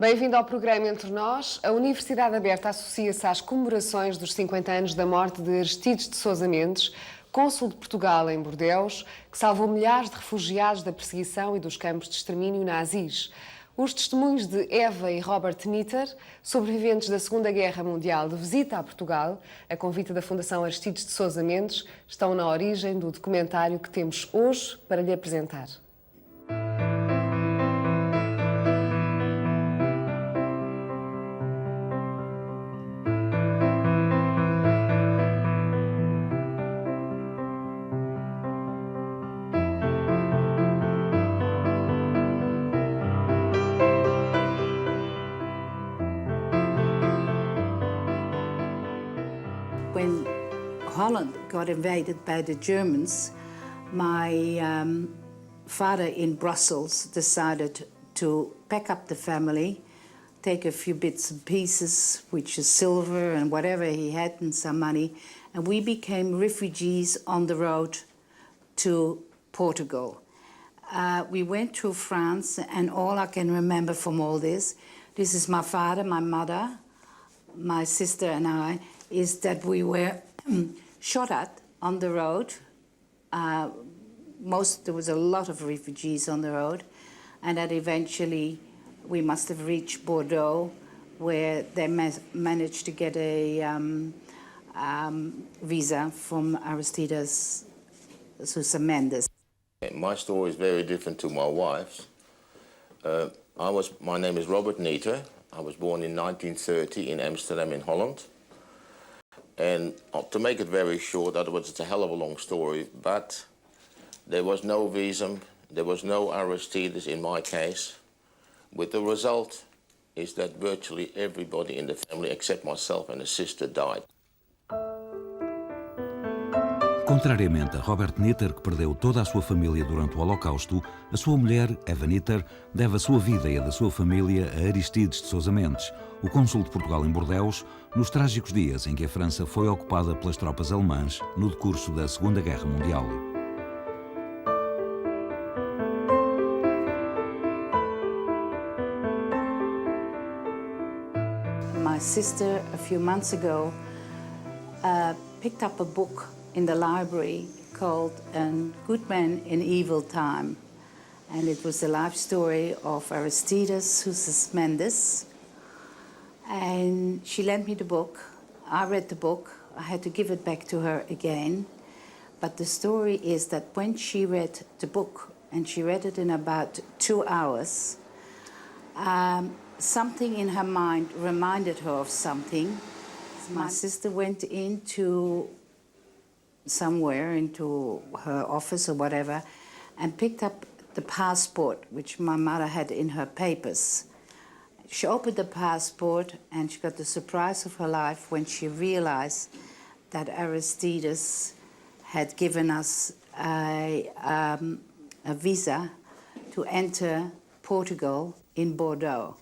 Bem-vindo ao programa Entre Nós. A Universidade Aberta associa-se às comemorações dos 50 anos da morte de Aristides de Sousa Mendes, cônsul de Portugal em Bordeus, que salvou milhares de refugiados da perseguição e dos campos de extermínio nazis. Os testemunhos de Eva e Robert Nitter, sobreviventes da Segunda Guerra Mundial de visita a Portugal, a convite da Fundação Aristides de Sousa Mendes, estão na origem do documentário que temos hoje para lhe apresentar. When Holland got invaded by the Germans, my father in Brussels decided to pack up the family, take a few bits and pieces, which is silver and whatever he had and some money, and we became refugees on the road to Portugal. We went to France, and all I can remember from all this is my father, my mother, my sister and I, is that we were shot at on the road. There was a lot of refugees on the road, and that eventually we must have reached Bordeaux, where they managed to get a visa from Aristides Sousa Mendes. My story is very different to my wife's. My name is Robert Nitter. I was born in 1930 in Amsterdam in Holland. And to make it very short, otherwise it's a hell of a long story, but there was no visa, there was no Aristides in my case. With the result is that virtually everybody in the family except myself and a sister died. Contrariamente a Robert Nitter, que perdeu toda a sua família durante o Holocausto, a sua mulher, Eva Nitter, deve a sua vida e a da sua família a Aristides de Sousa Mendes, o cônsul de Portugal em Bordeus, nos trágicos dias em que a França foi ocupada pelas tropas alemãs no decurso da Segunda Guerra Mundial. My sister, a few months ago, picked up a book in the library called A Good Man in Evil Time. And it was the life story of Aristides Sousa Mendes. And she lent me the book. I read the book. I had to give it back to her again. But the story is that when she read the book, and she read it in about 2 hours, something in her mind reminded her of something. My sister went into somewhere, into her office or whatever, and picked up the passport, which my mother had in her papers. She opened the passport and she got the surprise of her life when she realized that Aristides had given us a visa to enter Portugal in Bordeaux.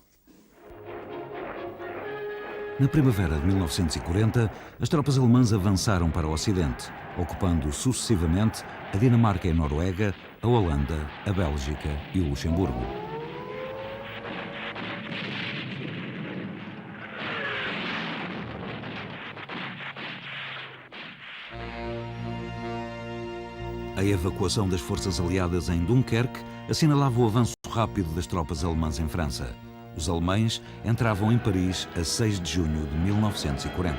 Na primavera de 1940, as tropas alemãs avançaram para o Ocidente, ocupando sucessivamente a Dinamarca e a Noruega, a Holanda, a Bélgica e o Luxemburgo. A evacuação das forças aliadas em Dunkerque assinalava o avanço rápido das tropas alemãs em França. Os alemães entravam em Paris a 6 de junho de 1940.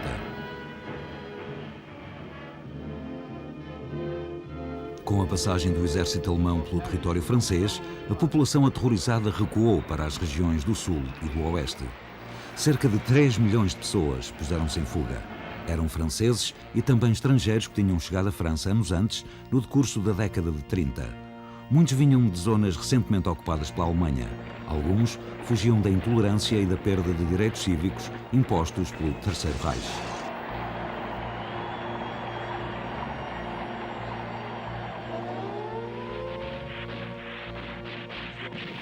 Com a passagem do exército alemão pelo território francês, a população aterrorizada recuou para as regiões do sul e do oeste. Cerca de 3 milhões de pessoas puseram-se em fuga. Eram franceses e também estrangeiros que tinham chegado à França anos antes, no decurso da década de 30. Muitos vinham de zonas recentemente ocupadas pela Alemanha. Alguns fugiam da intolerância e da perda de direitos cívicos impostos pelo Terceiro Reich.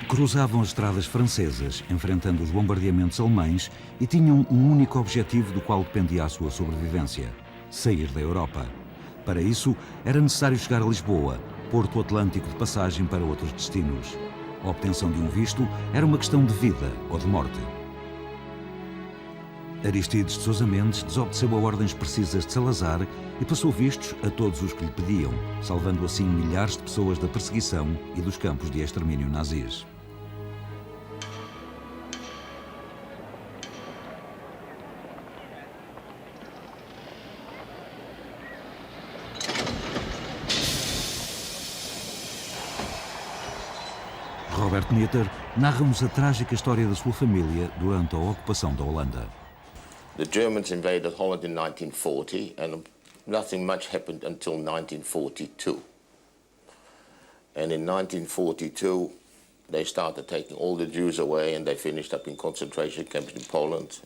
Cruzavam as estradas francesas, enfrentando os bombardeamentos alemães, e tinham um único objetivo do qual dependia a sua sobrevivência: sair da Europa. Para isso, era necessário chegar a Lisboa, porto atlântico de passagem para outros destinos. A obtenção de um visto era uma questão de vida ou de morte. Aristides de Sousa Mendes desobedeceu a ordens precisas de Salazar e passou vistos a todos os que lhe pediam, salvando assim milhares de pessoas da perseguição e dos campos de extermínio nazis. Robert Nitter narra-nos a trágica história da sua família durante a ocupação da Holanda. The Germans invaded Holland in 1940 and nothing much happened until 1942. And in 1942 they started taking all the Jews away and they finished up in concentration camps in Poland.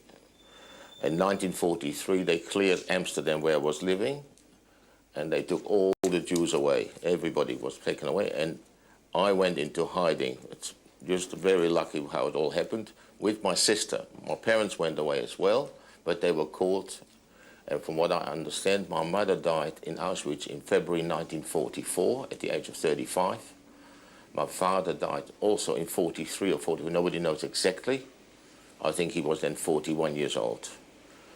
In 1943 they cleared Amsterdam where I was living and they took all the Jews away. Everybody was taken away and I went into hiding. It's just very lucky how it all happened with my sister. My parents went away as well, but they were caught. And from what I understand, my mother died in Auschwitz in February 1944 at the age of 35. My father died also in 43 or 44. Nobody knows exactly. I think he was then 41 years old.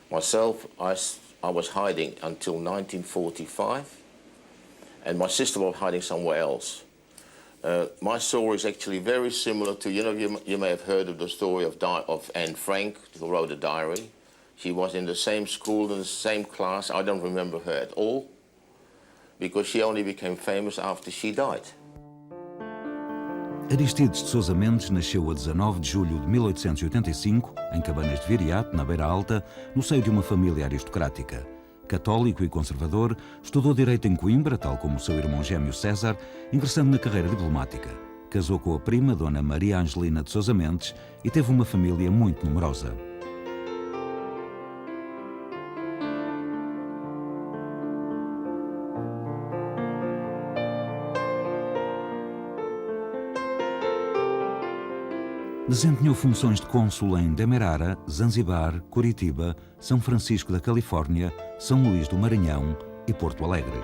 Myself, I was hiding until 1945, and my sister was hiding somewhere else. My story is actually very similar to, you may have heard of the story of Anne Frank, who wrote a diary. She was in the same school, in the same class. I don't remember her at all, because she only became famous after she died. Aristides de Sousa Mendes nasceu a 19 de julho de 1885, em Cabanas de Viriato, na Beira Alta, no seio de uma família aristocrática. Católico e conservador, estudou Direito em Coimbra, tal como o seu irmão gêmeo César, ingressando na carreira diplomática. Casou com a prima, Dona Maria Angelina de Sousa Mendes, e teve uma família muito numerosa. Desempenhou funções de cônsul em Demerara, Zanzibar, Curitiba, São Francisco da Califórnia, São Luís do Maranhão e Porto Alegre.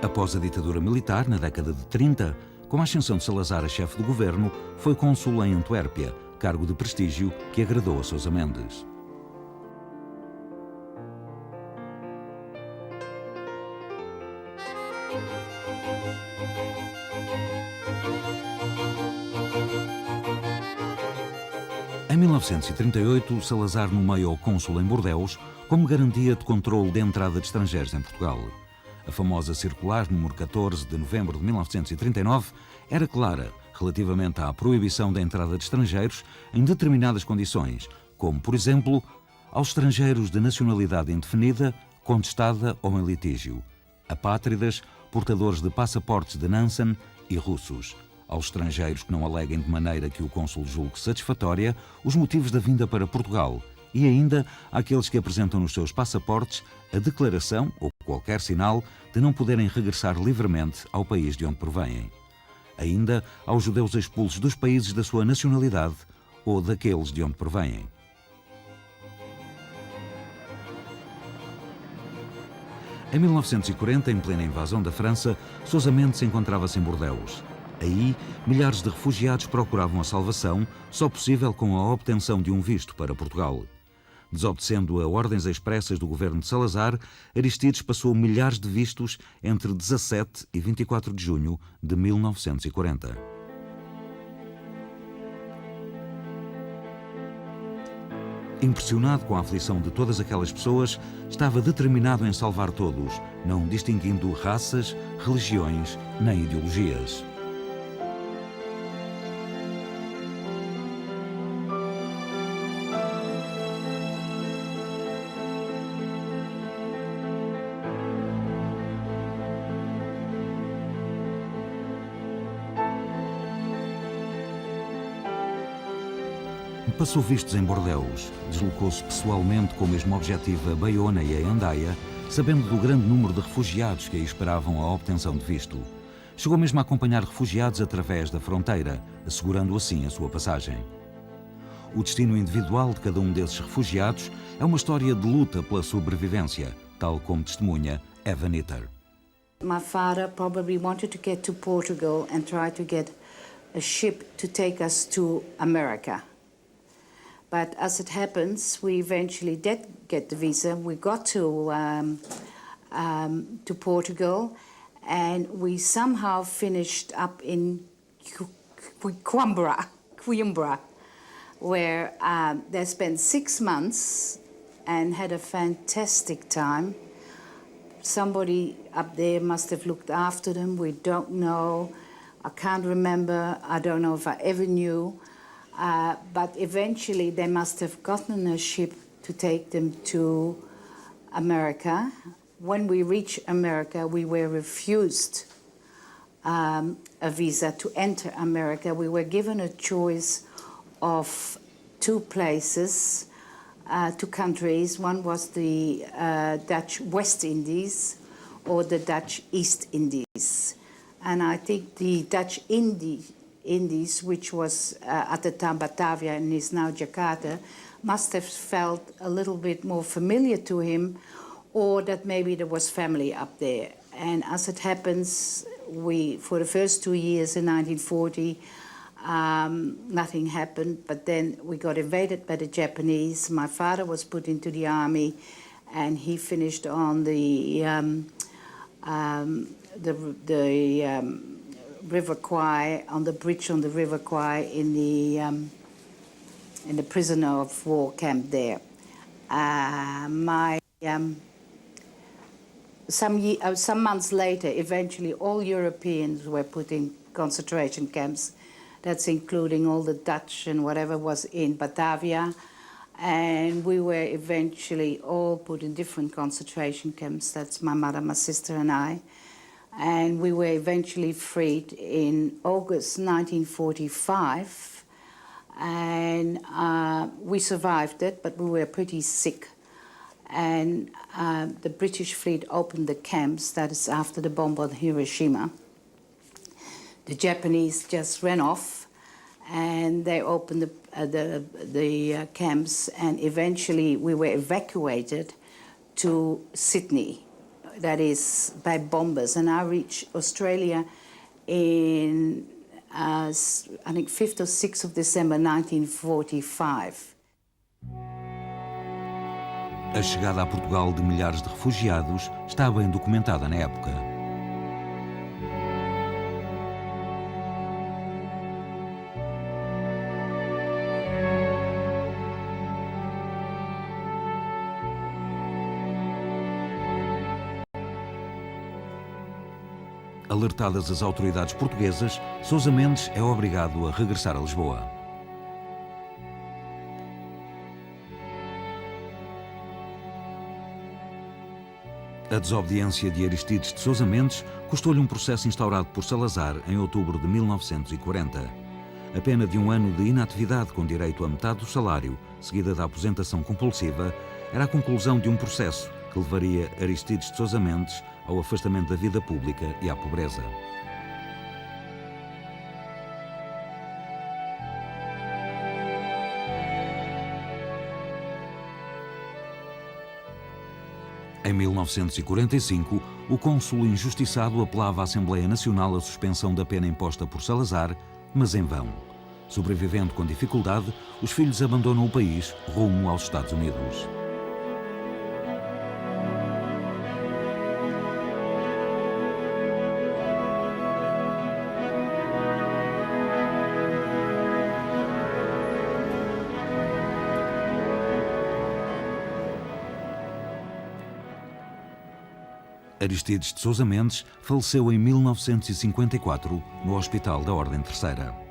Após a ditadura militar, na década de 30, com a ascensão de Salazar a chefe de governo, foi cônsul em Antuérpia, cargo de prestígio que agradou a Sousa Mendes. Em 1938, Salazar nomeou cônsul em Bordeus como garantia de controle de entrada de estrangeiros em Portugal. A famosa circular número 14 de novembro de 1939 era clara relativamente à proibição da entrada de estrangeiros em determinadas condições, como, por exemplo, aos estrangeiros de nacionalidade indefinida, contestada ou em litígio, apátridas, portadores de passaportes de Nansen e russos, aos estrangeiros que não aleguem de maneira que o cônsul julgue satisfatória os motivos da vinda para Portugal e ainda àqueles que apresentam nos seus passaportes a declaração ou qualquer sinal de não poderem regressar livremente ao país de onde provêm. Ainda aos judeus expulsos dos países da sua nacionalidade ou daqueles de onde provêm. Em 1940, em plena invasão da França, Sousa Mendes encontrava-se em Bordeus. Aí, milhares de refugiados procuravam a salvação, só possível com a obtenção de um visto para Portugal. Desobedecendo a ordens expressas do governo de Salazar, Aristides passou milhares de vistos entre 17 e 24 de junho de 1940. Impressionado com a aflição de todas aquelas pessoas, estava determinado em salvar todos, não distinguindo raças, religiões nem ideologias. Passou vistos em Bordeus, deslocou-se pessoalmente com o mesmo objetivo a Baiona e a Hendaia, sabendo do grande número de refugiados que aí esperavam a obtenção de visto. Chegou mesmo a acompanhar refugiados através da fronteira, assegurando assim a sua passagem. O destino individual de cada um desses refugiados é uma história de luta pela sobrevivência, tal como testemunha Eva Nitter. My father probably wanted to get to Portugal and try to get a ship to take us to America. But as it happens, we eventually did get the visa. We got to Portugal, and we somehow finished up in Coimbra, where they spent 6 months and had a fantastic time. Somebody up there must have looked after them. We don't know. I can't remember. I don't know if I ever knew. But eventually they must have gotten a ship to take them to America. When we reached America, we were refused a visa to enter America. We were given a choice of 2 places, 2 countries. One was the Dutch West Indies or the Dutch East Indies. And I think the Dutch Indies, which was at the time Batavia and is now Jakarta, must have felt a little bit more familiar to him, or that maybe there was family up there. And as it happens, for the first 2 years in 1940, nothing happened, but then we got invaded by the Japanese. My father was put into the army, and he finished on the River Kwai, on the bridge on the River Kwai in the prisoner of war camp there. Some months later, eventually all Europeans were put in concentration camps. That's including all the Dutch and whatever was in Batavia. And we were eventually all put in different concentration camps. That's my mother, my sister, and I. And we were eventually freed in August 1945. And we survived it, but we were pretty sick. And the British fleet opened the camps, that is after the bomb on Hiroshima. The Japanese just ran off, and they opened the camps, and eventually we were evacuated to Sydney, that is by bombers. And I reached Australia in, I think, 5th or 6th of December 1945. A chegada a Portugal de milhares de refugiados está bem documentada na época. Alertadas as autoridades portuguesas, Sousa Mendes é obrigado a regressar a Lisboa. A desobediência de Aristides de Sousa Mendes custou-lhe um processo instaurado por Salazar em outubro de 1940. A pena de 1 ano de inatividade com direito a metade do salário, seguida da aposentação compulsiva, era a conclusão de um processo que levaria Aristides de Sousa Mendes ao afastamento da vida pública e à pobreza. Em 1945, o cônsul injustiçado apelava à Assembleia Nacional a suspensão da pena imposta por Salazar, mas em vão. Sobrevivendo com dificuldade, os filhos abandonam o país rumo aos Estados Unidos. Aristides de Sousa Mendes faleceu em 1954 no Hospital da Ordem Terceira.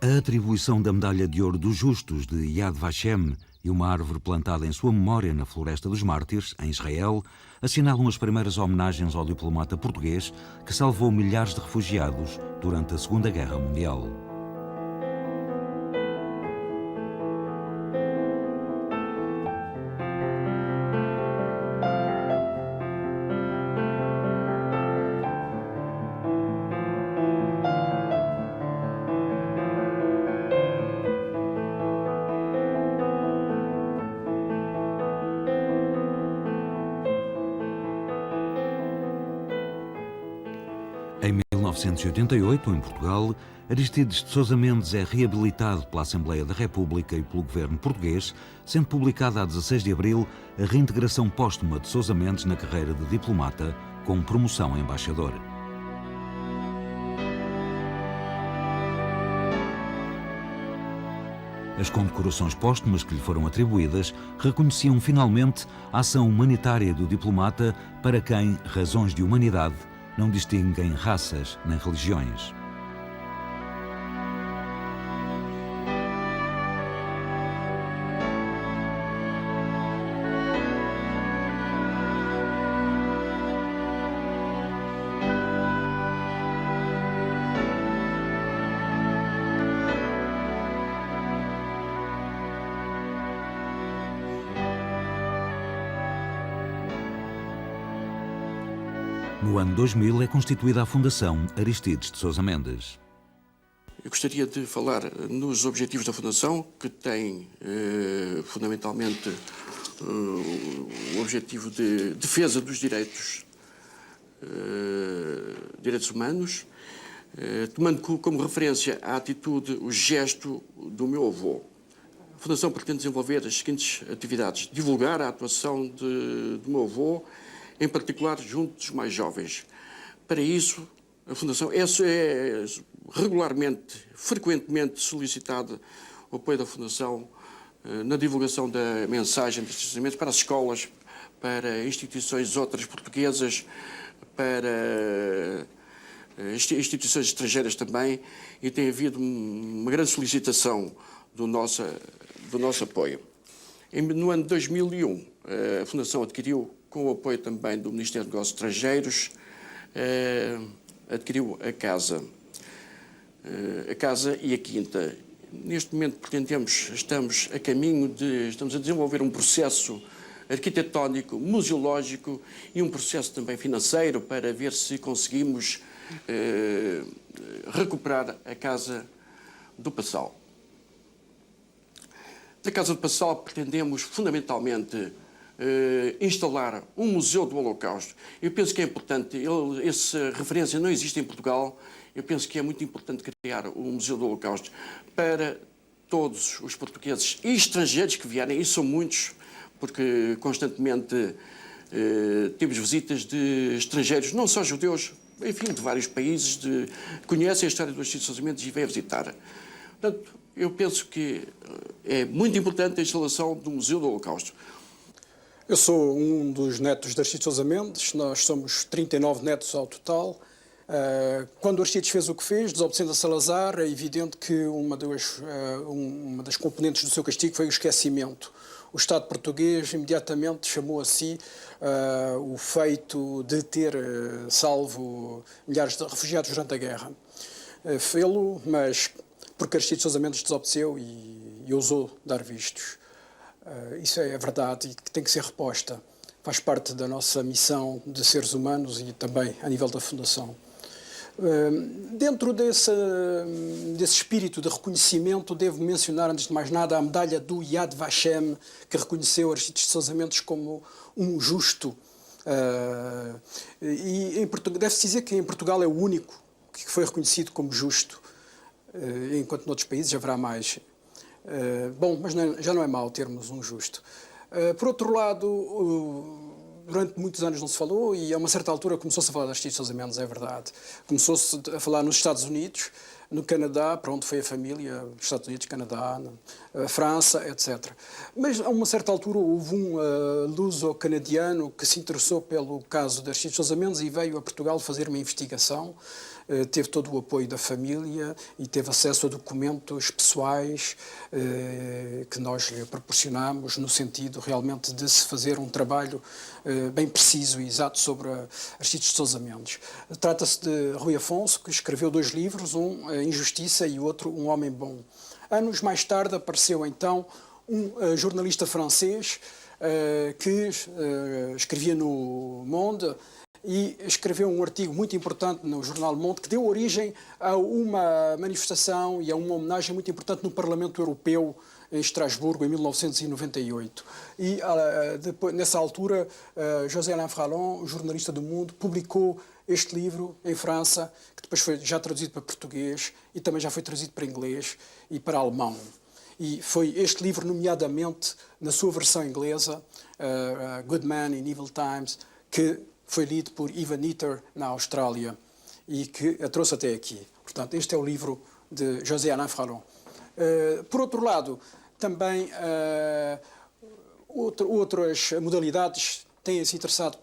A atribuição da Medalha de Ouro dos Justos de Yad Vashem e uma árvore plantada em sua memória na Floresta dos Mártires, em Israel, assinalam as primeiras homenagens ao diplomata português que salvou milhares de refugiados durante a Segunda Guerra Mundial. 1988, em Portugal, Aristides de Sousa Mendes é reabilitado pela Assembleia da República e pelo governo português, sendo publicada a 16 de abril a reintegração póstuma de Sousa Mendes na carreira de diplomata, com promoção a embaixador. As condecorações póstumas que lhe foram atribuídas reconheciam finalmente a ação humanitária do diplomata, para quem razões de humanidade não distinguem raças nem religiões. No ano 2000 é constituída a Fundação Aristides de Sousa Mendes. Eu gostaria de falar nos objetivos da Fundação, que tem fundamentalmente o objetivo de defesa dos direitos humanos, tomando como referência a atitude, o gesto do meu avô. A Fundação pretende desenvolver as seguintes atividades: divulgar a atuação do meu avô, em particular junto dos mais jovens. Para isso, a Fundação é regularmente, frequentemente solicitada o apoio da Fundação na divulgação da mensagem destes testamentos para as escolas, para instituições outras portuguesas, para instituições estrangeiras também, e tem havido uma grande solicitação do nosso apoio. No ano de 2001, a Fundação adquiriu, com o apoio também do Ministério dos Negócios Estrangeiros, adquiriu a casa e a quinta. Neste momento estamos a desenvolver um processo arquitetónico, museológico e um processo também financeiro para ver se conseguimos recuperar a Casa do Passal. Na Casa do Passal pretendemos fundamentalmente instalar um museu do Holocausto. Eu penso que é importante, essa referência não existe em Portugal, eu penso que é muito importante criar um museu do Holocausto para todos os portugueses e estrangeiros que vierem, e são muitos, porque constantemente temos visitas de estrangeiros, não só judeus, enfim, de vários países, conhecem a história do Aristides de Sousa Mendes e vêm visitar. Portanto, eu penso que é muito importante a instalação do Museu do Holocausto. Eu sou um dos netos de Aristides de Sousa Mendes, nós somos 39 netos ao total. Quando o Aristides fez o que fez, desobedecendo a Salazar, é evidente que uma das componentes do seu castigo foi o esquecimento. O Estado português imediatamente chamou a si o feito de ter salvo milhares de refugiados durante a guerra. Fê-lo, mas porque Aristides de Sousa Mendes desobedeceu e ousou dar vistos. Isso é verdade e que tem que ser reposta. Faz parte da nossa missão de seres humanos e também a nível da Fundação. Dentro desse espírito de reconhecimento, devo mencionar, antes de mais nada, a medalha do Yad Vashem, que reconheceu Aristides de Sousa Mendes como um justo. E deve-se dizer que em Portugal é o único que foi reconhecido como justo, enquanto noutros países haverá mais. Bom, mas já não é mau termos um justo. Por outro lado, durante muitos anos não se falou e a uma certa altura começou-se a falar de Aristides de Sousa Mendes, é verdade. Começou-se a falar nos Estados Unidos, no Canadá, para onde foi a família, Estados Unidos, Canadá, França, etc. Mas a uma certa altura houve um luso-canadiano que se interessou pelo caso de Aristides de Sousa Mendes e veio a Portugal fazer uma investigação. Teve todo o apoio da família e teve acesso a documentos pessoais que nós lhe proporcionamos no sentido realmente de se fazer um trabalho bem preciso e exato sobre Aristides de Sousa Mendes. Trata-se de Rui Afonso, que escreveu 2 livros, um Injustiça e outro Um Homem Bom. Anos mais tarde apareceu então um jornalista francês que escrevia no Monde e escreveu um artigo muito importante no jornal Monde que deu origem a uma manifestação e a uma homenagem muito importante no Parlamento Europeu em Estrasburgo, em 1998. E depois, nessa altura, José Alain Fralon, jornalista do Mundo, publicou este livro em França, que depois foi já traduzido para português e também já foi traduzido para inglês e para alemão. E foi este livro, nomeadamente, na sua versão inglesa, Good Man in Evil Times, que foi lido por Ivan Eater na Austrália e que a trouxe até aqui. Portanto, este é o livro de José Alain Fralon. Por outro lado, também outras modalidades têm-se interessado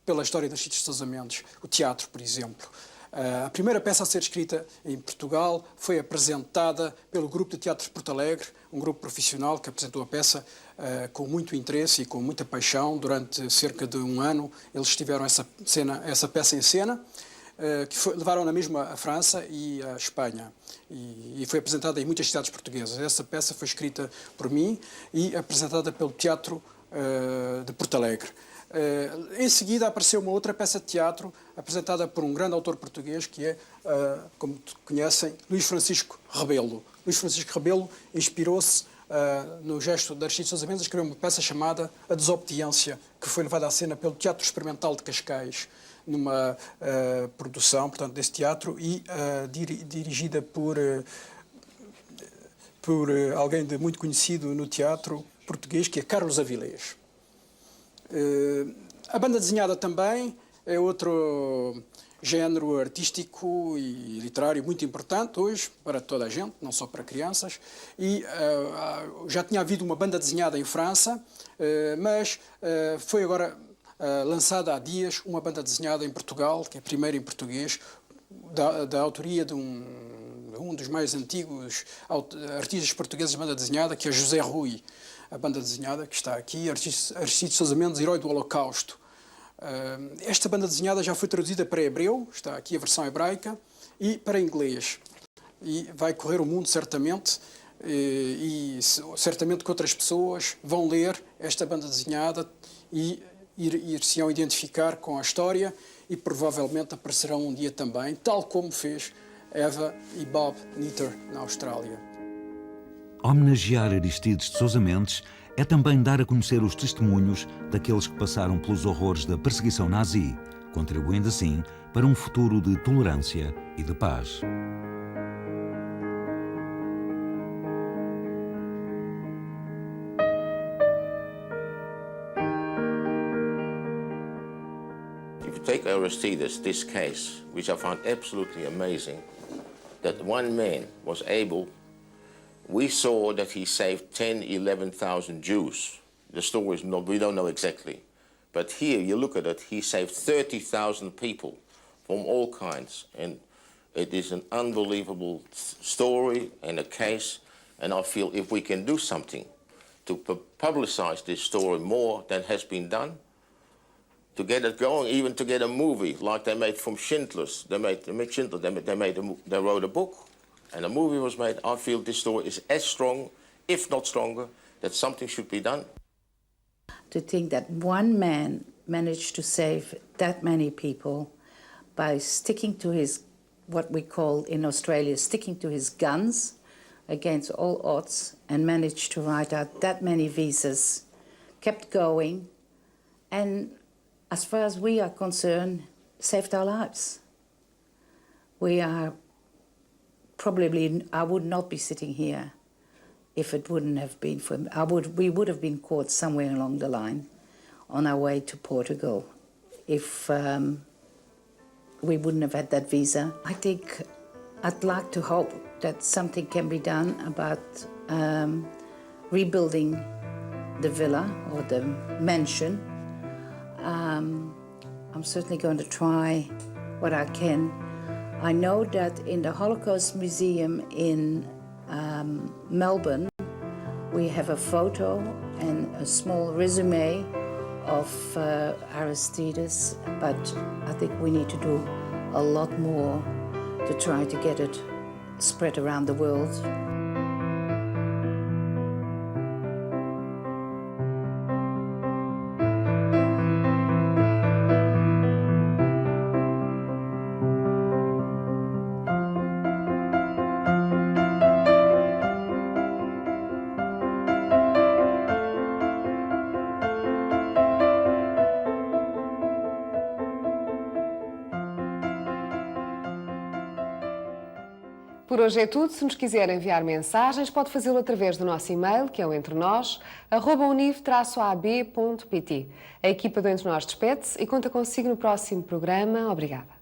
pela história dos sítios de casamentos. O teatro, por exemplo. A primeira peça a ser escrita em Portugal foi apresentada pelo Grupo de Teatro de Porto Alegre, um grupo profissional que apresentou a peça com muito interesse e com muita paixão. Durante cerca de um ano eles tiveram essa peça em cena, levaram na mesma a França e a Espanha. E foi apresentada em muitas cidades portuguesas. Essa peça foi escrita por mim e apresentada pelo Teatro de Porto Alegre. Em seguida apareceu uma outra peça de teatro apresentada por um grande autor português que é, como conhecem, Luís Francisco Rebelo. Luís Francisco Rebelo inspirou-se no gesto de Aristides Sousa Mendes a escrever uma peça chamada A Desobediência, que foi levada à cena pelo Teatro Experimental de Cascais, numa produção, portanto, desse teatro e dirigida por alguém muito conhecido no teatro português, que é Carlos Avilés. A banda desenhada também é outro género artístico e literário muito importante hoje para toda a gente, não só para crianças. E já tinha havido uma banda desenhada em França, mas foi agora lançada há dias uma banda desenhada em Portugal, que é a primeira em português, da autoria de um dos mais antigos artistas portugueses de banda desenhada, que é José Rui. A banda desenhada que está aqui, Aristides Sousa Mendes, Herói do Holocausto. Esta banda desenhada já foi traduzida para hebreu, está aqui a versão hebraica, e para inglês. E vai correr o mundo certamente, e certamente que outras pessoas vão ler esta banda desenhada e ir-se-ão identificar com a história e provavelmente aparecerão um dia também, tal como fez Eva e Bob Neater na Austrália. Homenagear Aristides de Sousa Mendes é também dar a conhecer os testemunhos daqueles que passaram pelos horrores da perseguição nazi, contribuindo assim para um futuro de tolerância e de paz. If you take Aristides, this case, which I found absolutely amazing, that one man was able. We saw that he saved 10, 11,000 Jews. The story is not, we don't know exactly. But here, you look at it, he saved 30,000 people from all kinds. And it is an unbelievable story and a case. And I feel if we can do something to publicize this story more than has been done, to get it going, even to get a movie like they made from Schindler's. They wrote a book. And a movie was made. I feel this story is as strong, if not stronger, that something should be done. To think that one man managed to save that many people by sticking to his, what we call in Australia, sticking to his guns against all odds, and managed to write out that many visas, kept going, and as far as we are concerned, saved our lives. We are probably, I would not be sitting here if it wouldn't have been for him. We would have been caught somewhere along the line on our way to Portugal if we wouldn't have had that visa. I think I'd like to hope that something can be done about rebuilding the villa or the mansion. I'm certainly going to try what I can. I know that in the Holocaust Museum in Melbourne, we have a photo and a small resume of Aristides, but I think we need to do a lot more to try to get it spread around the world. Por hoje é tudo. Se nos quiser enviar mensagens, pode fazê-lo através do nosso e-mail, que é o entrenos@univ-ab.pt. A equipa do Entre Nós despede-se e conta consigo no próximo programa. Obrigada.